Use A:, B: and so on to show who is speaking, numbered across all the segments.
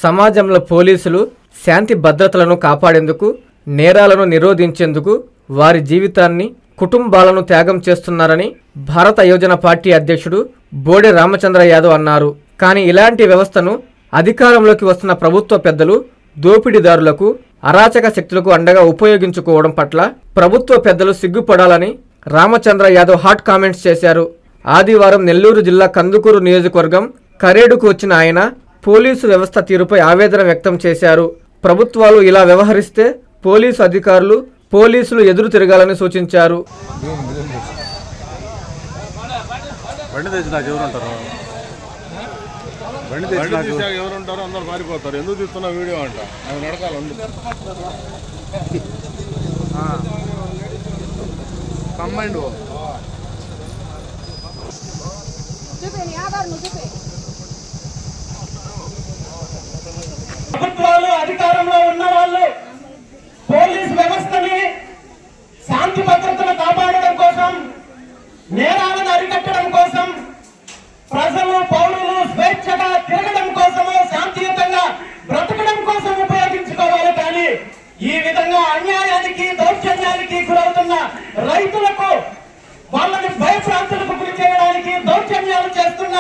A: సమాజంలో పోలీసులు శాంతి భద్రతలను కాపాడేందుకు, నేరాలను నిరోధించేందుకు వారి జీవితాన్ని, కుటుంబాలను త్యాగం చేస్తున్నారని భారత యోజన పార్టీ అధ్యక్షుడు బోడే రామచంద్ర యాదవ్ అన్నారు. కానీ ఇలాంటి వ్యవస్థను అధికారంలోకి వస్తున్న ప్రభుత్వ పెద్దలు దోపిడీదారులకు, అరాచక శక్తులకు అండగా ఉపయోగించుకోవడం పట్ల ప్రభుత్వ పెద్దలు సిగ్గుపడాలని రామచంద్ర యాదవ్ హాట్ కామెంట్స్ చేశారు. ఆదివారం నెల్లూరు జిల్లా కందుకూరు నియోజకవర్గం కరేడుకు వచ్చిన ఆయన పోలీసు వ్యవస్థ తీరుపై ఆవేదన వ్యక్తం చేశారు. ప్రభుత్వాలు ఇలా వ్యవహరిస్తే పోలీసు అధికారులు, పోలీసులు ఎదురు తిరగాలని సూచించారు.
B: ఎవరుంటారో అందరు పారిపోతారు. ఎందుకు తీస్తున్నా వీడియో అంట నడకాలి. కంబైండ్
C: ప్రభుత్వాలు, అధికారంలో ఉన్న వాళ్ళు పోలీస్ వ్యవస్థని శాంతి భద్రతను కాపాడడం కోసం, నేరాలను అరికట్టడం కోసం, ప్రజలు, పౌరులు స్వేచ్ఛగా తిరగడం కోసము, శాంతియుతంగా బ్రతకడం కోసం ఉపయోగించుకోవాలి. కానీ ఈ విధంగా అన్యాయానికి, దౌర్జన్యానికి గురవుతున్న రైతులకు, వాళ్ళని భయభ్రాంతులకు గురి చేయడానికి దౌర్జన్యాలు చేస్తున్న,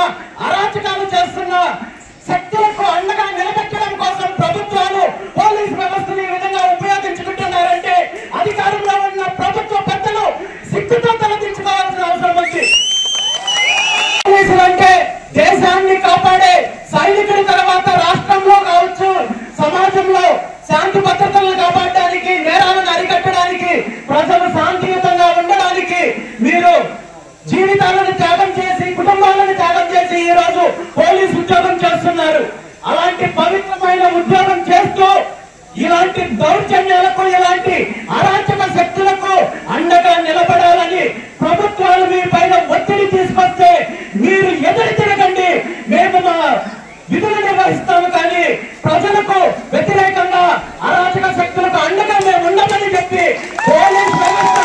C: అరాచకాలు చేస్తున్న శక్తులకు అండగా నిలబెట్టడం కోసం ప్రభుత్వాలు పోలీసు వ్యవస్థను ఈ విధంగా ఉపయోగించుకుంటున్నారంటే అధికారంలో ఉన్న ప్రభుత్వ పెద్దలు సిగ్గుతో తలదించుకోవాల్సిన అవసరం ఉంది. పోలీసులు అంటే దేశాన్ని కాపాడే సైనికుల తర్వాత రాష్ట్రంలో కావచ్చు, సమాజంలో శాంతి భద్రతలను కాపాడడానికి, నేరాలను అరికట్టడానికి, ప్రజలు శాంతియుతంగా ఉండడానికి మీరు జీవితాలను త్యాగం చేసి, కుటుంబాలను త్యాగం చేసి ఈ రోజు పోలీసు ఉద్యోగం చేస్తున్నారు. అలాంటి పవిత్రమైన ఉద్యోగం చేస్తూ ఇలాంటి దౌర్జన్యాలకు, ఇలాంటి అరాచక శక్తులకు అండగా నిలబడాలని ప్రభుత్వాలు మీ పైన ఒత్తిడి తీసుకొస్తే మీరు ఎదురు తిరగండి. మేము మా విధులు నిర్వహిస్తాము, కానీ ప్రజలకు వ్యతిరేకంగా, అరాచక శక్తులకు అండగా మేము ఉండమని చెప్పి పోలీస్ వ్యవస్థ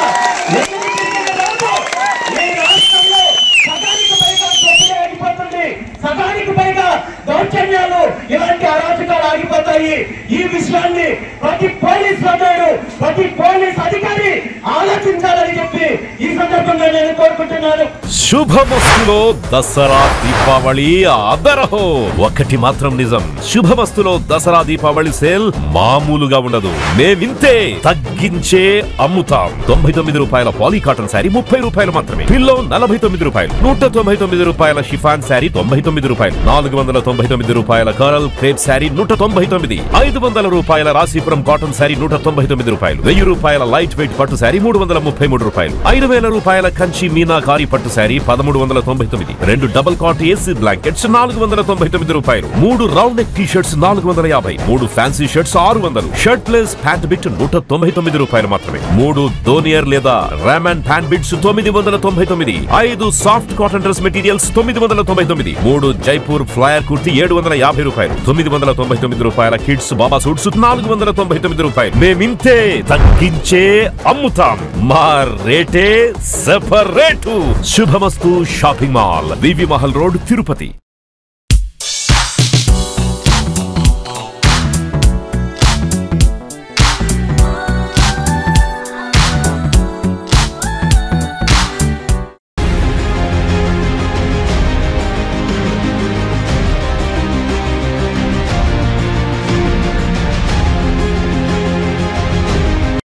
C: సగానికి పైగా దౌర్జన్యాలు, ఇలాంటి అరాచకాలు ఆగిపోతాయి. ఈ విషయాన్ని ప్రతి పోలీస్ సోదరుడు, ప్రతి పోలీస్ అధికారి ఆలోచించాలని చెప్పి ఈ సందర్భంగా నేను కోరుకుంటున్నాను.
D: శుభమస్తులో దసరా దీపావళి అదరహో. ఒకటి మాత్రం నిజం, శుభమస్తులో దసరా దీపావళి సేల్ మామూలుగా ఉండదు. మేమింతే తగ్గించే అమ్ముతాం. 99 రూపాయల పాలీ కాటన్ శారీ 30 రూపాయలు మాత్రమే. పిల్లో 49 రూపాయలు. 199 రూపాయల షిఫాన్ శారీ 99 రూపాయలు. 499 రూపాయల కరల్ క్రేప్ శారీ 199. 500 రూపాయల రాశీపురం కాటన్ శారీ 199 రూపాయలు. 1000 రూపాయల లైట్ వెయిట్ పట్టు శారీ 333 రూపాయలు. 5000 రూపాయల కంచి మీనాకారి పట్టు sari 1399. 2 double cot AC blankets 499 రూపాయలు. 3 round neck T shirts 450. 3 fancy shirts 600. Shirt ప్లేస్ ప్యాంట్ బిట్ 199 రూపాయలు మాత్రమే. 3 దోనియర్ లేదా Raymond pant bits 999. 5 soft cotton dress materials 999. 3 Jaipur ఫ్లయర్ కుర్తీ 750 రూపాయలు. 999 రూపాయల కిడ్స్ బాబా సూట్స్ 499 రూపాయలు. మేమింతే తగ్గించే అమ్ముతాం. మా రేటే సెపరేటు. శుభమస్తు షాపింగ్ మాల్, వివి మహల్ రోడ్, తిరుపతి.